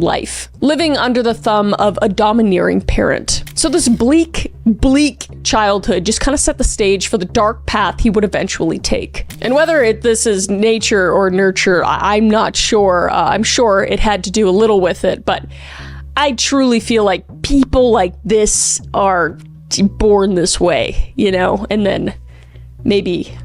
life, living under the thumb of a domineering parent. So this bleak childhood just kind of set the stage for the dark path he would eventually take. And whether this is nature or nurture, I'm not sure. I'm sure it had to do a little with it, but I truly feel like people like this are born this way, you know, and then maybe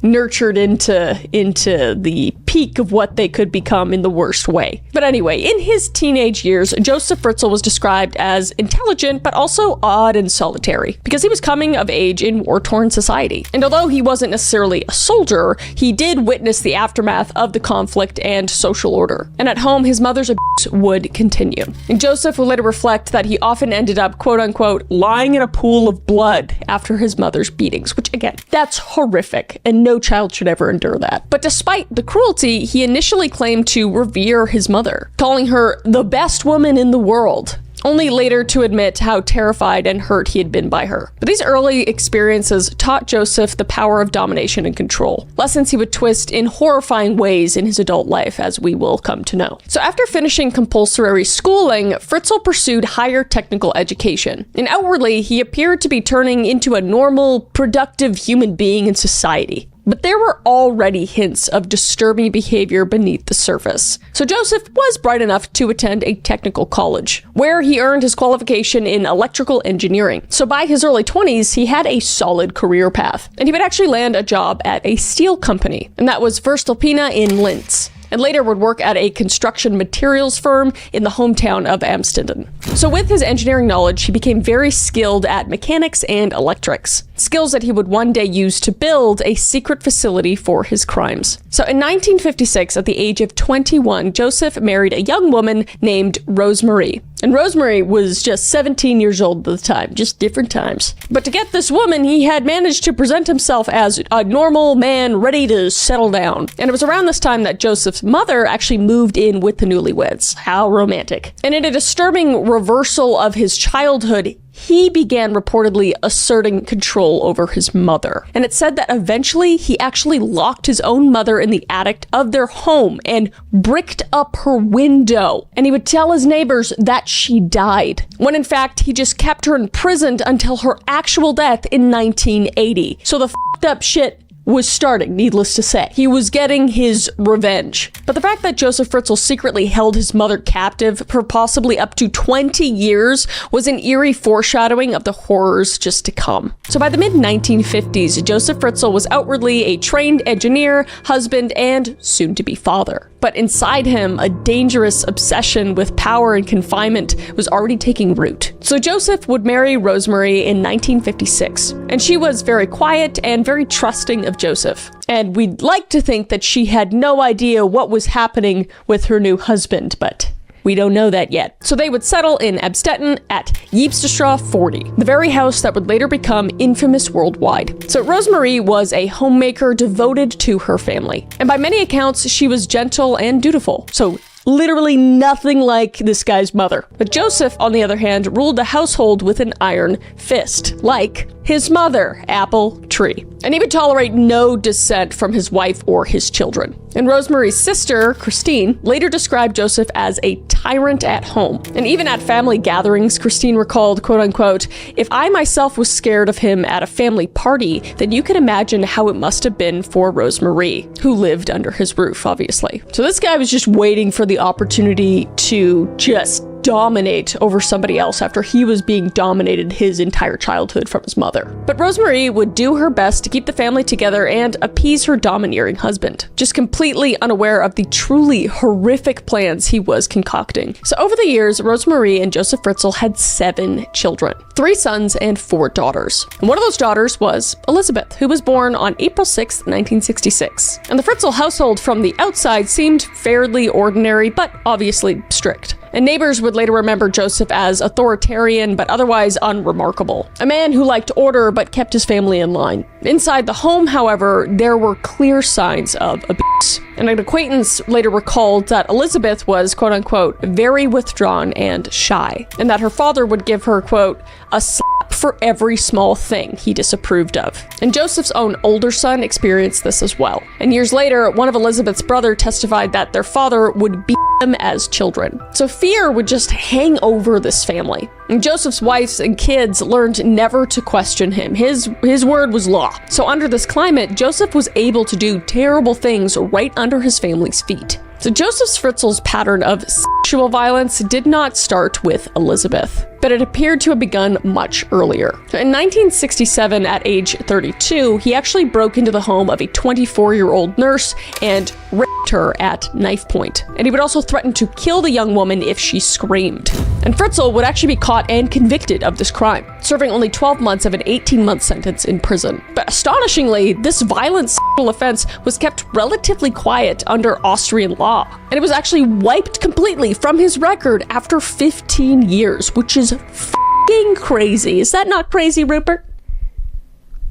nurtured into the peak of what they could become in the worst way. But anyway, in his teenage years, Josef Fritzl was described as intelligent, but also odd and solitary, because he was coming of age in war-torn society. And although he wasn't necessarily a soldier, he did witness the aftermath of the conflict and social order. And at home, his mother's abuse would continue. And Josef would later reflect that he often ended up, quote-unquote, lying in a pool of blood after his mother's beatings, which again, that's horrific, and no child should ever endure that. But despite the cruelty, he initially claimed to revere his mother, calling her the best woman in the world, only later to admit how terrified and hurt he had been by her. But these early experiences taught Josef the power of domination and control, lessons he would twist in horrifying ways in his adult life, as we will come to know. So after finishing compulsory schooling, Fritzl pursued higher technical education, and outwardly he appeared to be turning into a normal, productive human being in society. But there were already hints of disturbing behavior beneath the surface. So Josef was bright enough to attend a technical college, where he earned his qualification in electrical engineering. So by his early 20s, he had a solid career path, and he would actually land a job at a steel company, and that was Voestalpine in Linz, and later would work at a construction materials firm in the hometown of Amstetten. So with his engineering knowledge, he became very skilled at mechanics and electrics, skills that he would one day use to build a secret facility for his crimes. So in 1956, at the age of 21, Josef married a young woman named Rosemarie. And Rosemarie was just 17 years old at the time, just different times. But to get this woman, he had managed to present himself as a normal man ready to settle down. And it was around this time that Josef's mother actually moved in with the newlyweds. How romantic. And in a disturbing reversal of his childhood, he began reportedly asserting control over his mother. And it said that eventually he actually locked his own mother in the attic of their home and bricked up her window. And he would tell his neighbors that she died, when in fact he just kept her imprisoned until her actual death in 1980. So the f***ed up shit was starting, needless to say. He was getting his revenge. But the fact that Josef Fritzl secretly held his mother captive for possibly up to 20 years was an eerie foreshadowing of the horrors just to come. So by the mid-1950s, Josef Fritzl was outwardly a trained engineer, husband, and soon-to-be father. But inside him, a dangerous obsession with power and confinement was already taking root. So Josef would marry Rosemarie in 1956, and she was very quiet and very trusting of Josef. And we'd like to think that she had no idea what was happening with her new husband, but we don't know that yet. So they would settle in Amstetten at Jeepsstraat 40, the very house that would later become infamous worldwide. So Rosemarie was a homemaker devoted to her family. And by many accounts, she was gentle and dutiful. So literally nothing like this guy's mother. But Josef, on the other hand, ruled the household with an iron fist, like his mother, Apple Tree. And he would tolerate no dissent from his wife or his children. And Rosemarie's sister, Christine, later described Josef as a tyrant at home. And even at family gatherings, Christine recalled, quote unquote, "If I myself was scared of him at a family party, then you can imagine how it must have been for Rosemarie, who lived under his roof, obviously." So this guy was just waiting for the opportunity to just dominate over somebody else after he was being dominated his entire childhood from his mother. But Rosemarie would do her best to keep the family together and appease her domineering husband, just completely unaware of the truly horrific plans he was concocting. So over the years, Rosemarie and Josef Fritzl had 7 children, 3 sons and 4 daughters. And one of those daughters was Elizabeth, who was born on April 6, 1966. And the Fritzl household from the outside seemed fairly ordinary, but obviously strict. And neighbors would later remember Josef as authoritarian but otherwise unremarkable. A man who liked order but kept his family in line. Inside the home, however, there were clear signs of abuse. And an acquaintance later recalled that Elizabeth was, quote unquote, very withdrawn and shy. And that her father would give her, quote, a slap for every small thing he disapproved of. And Joseph's own older son experienced this as well. And years later, one of Elizabeth's brother testified that their father would beat them as children. So fear would just hang over this family. And Joseph's wives and kids learned never to question him. His word was law. So under this climate, Joseph was able to do terrible things right under his family's feet. So Joseph Fritzl's pattern of sexual violence did not start with Elizabeth, but it appeared to have begun much earlier. In 1967, at age 32, he actually broke into the home of a 24-year-old nurse and raped her at knife point. And he would also threaten to kill the young woman if she screamed. And Fritzl would actually be caught and convicted of this crime, serving only 12 months of an 18-month sentence in prison. But astonishingly, this violent sexual offense was kept relatively quiet under Austrian law. And it was actually wiped completely from his record after 15 years, which is f***ing crazy. Is that not crazy, Rupert?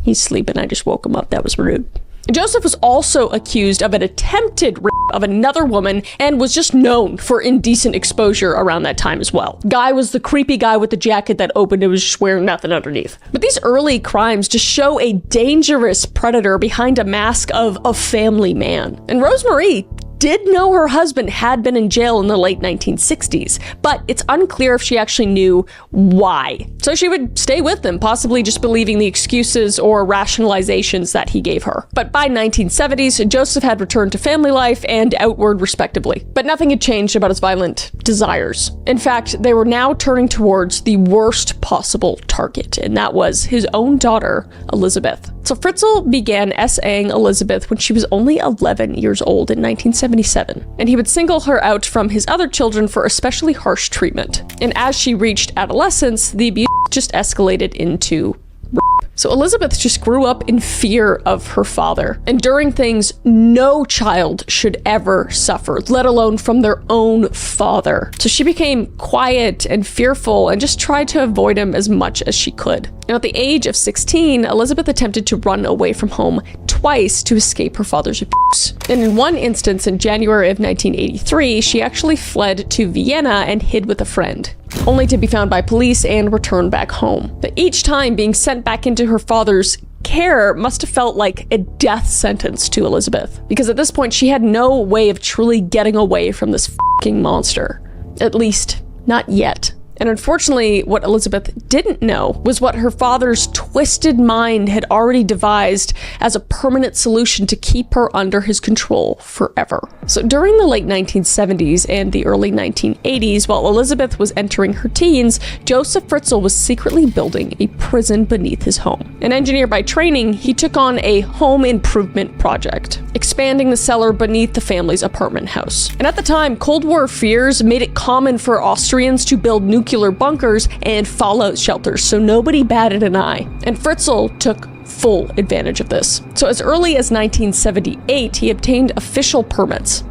He's sleeping. I just woke him up. That was rude. Joseph was also accused of an attempted rape of another woman and was just known for indecent exposure around that time as well. Guy was the creepy guy with the jacket that opened and was just wearing nothing underneath. But these early crimes just show a dangerous predator behind a mask of a family man. And Rosemarie did know her husband had been in jail in the late 1960s, but it's unclear if she actually knew why. So she would stay with him, possibly just believing the excuses or rationalizations that he gave her. But by 1970s, Joseph had returned to family life and outward respectively. But nothing had changed about his violent desires. In fact, they were now turning towards the worst possible target, and that was his own daughter, Elizabeth. So Fritzl began SAing Elizabeth when she was only 11 years old in 1977, and he would single her out from his other children for especially harsh treatment. And as she reached adolescence, the abuse just escalated into rape. So Elizabeth just grew up in fear of her father, enduring things no child should ever suffer, let alone from their own father. So she became quiet and fearful and just tried to avoid him as much as she could. And at the age of 16, Elizabeth attempted to run away from home twice to escape her father's abuse. And in one instance, in January of 1983, she actually fled to Vienna and hid with a friend, only to be found by police and return back home. But each time being sent back into her father's care must have felt like a death sentence to Elizabeth, because at this point she had no way of truly getting away from this fucking monster. At least, not yet. And unfortunately, what Elizabeth didn't know was what her father's twisted mind had already devised as a permanent solution to keep her under his control forever. So during the late 1970s and the early 1980s, while Elizabeth was entering her teens, Joseph Fritzl was secretly building a prison beneath his home. An engineer by training, he took on a home improvement project, expanding the cellar beneath the family's apartment house. And at the time, Cold War fears made it common for Austrians to build nuclear bunkers and fallout shelters, so nobody batted an eye. And Fritzl took full advantage of this. So as early as 1978, he obtained official permits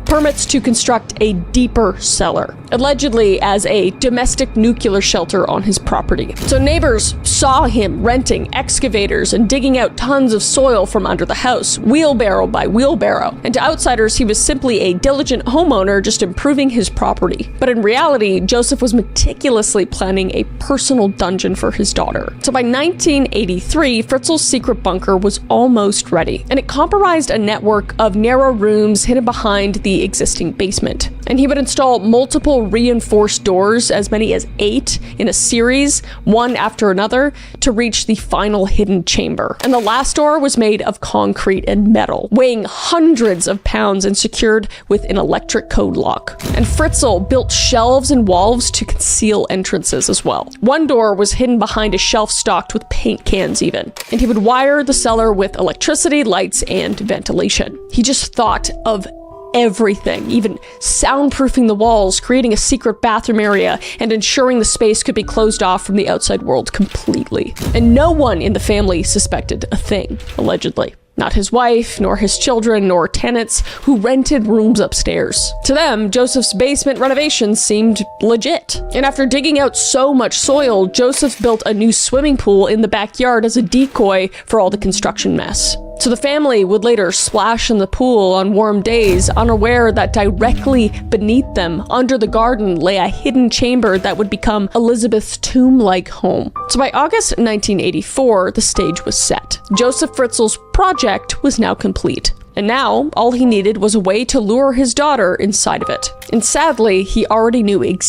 to construct a deeper cellar, allegedly as a domestic nuclear shelter on his property. So neighbors saw him renting excavators and digging out tons of soil from under the house, wheelbarrow by wheelbarrow. And to outsiders, he was simply a diligent homeowner just improving his property. But in reality, Joseph was meticulously planning a personal dungeon for his daughter. So by 1983, Fritzl's secret bunker was almost ready, and it comprised a network of narrow rooms hidden behind the existing basement. And he would install multiple reinforced doors, as many as 8 in a series, one after another, to reach the final hidden chamber. And the last door was made of concrete and metal, weighing hundreds of pounds and secured with an electric code lock. And Fritzl built shelves and walls to conceal entrances as well. One door was hidden behind a shelf stocked with paint cans even, and he would wire the cellar with electricity, lights, and ventilation. He just thought of everything, even soundproofing the walls, creating a secret bathroom area, and ensuring the space could be closed off from the outside world completely. And no one in the family suspected a thing, allegedly. Not his wife, nor his children, nor tenants who rented rooms upstairs. To them, Joseph's basement renovations seemed legit. And after digging out so much soil, Joseph built a new swimming pool in the backyard as a decoy for all the construction mess. So the family would later splash in the pool on warm days, unaware that directly beneath them, under the garden, lay a hidden chamber that would become Elizabeth's tomb-like home. So by August 1984, the stage was set. Joseph Fritzl's project was now complete. And now, all he needed was a way to lure his daughter inside of it. And sadly, he already knew exactly